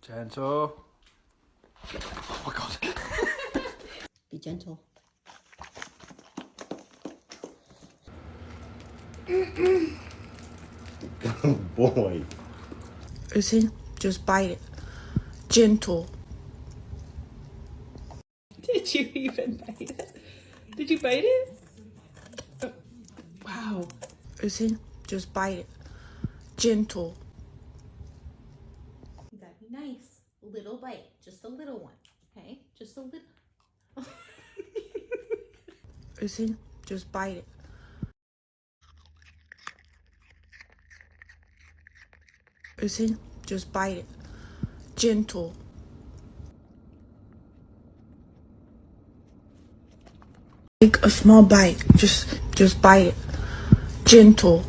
Gentle. Oh my god. Be gentle. Oh boy. Listen, just bite it. Gentle. Did you even bite it? Did you bite it? Oh, wow. Listen, just bite it. Gentle. You gotta be nice. Little bite. Just a little one. Okay? Just a little. Listen, just bite it. Listen, just bite it. Gentle. Take a small bite. Just bite it. Gentle.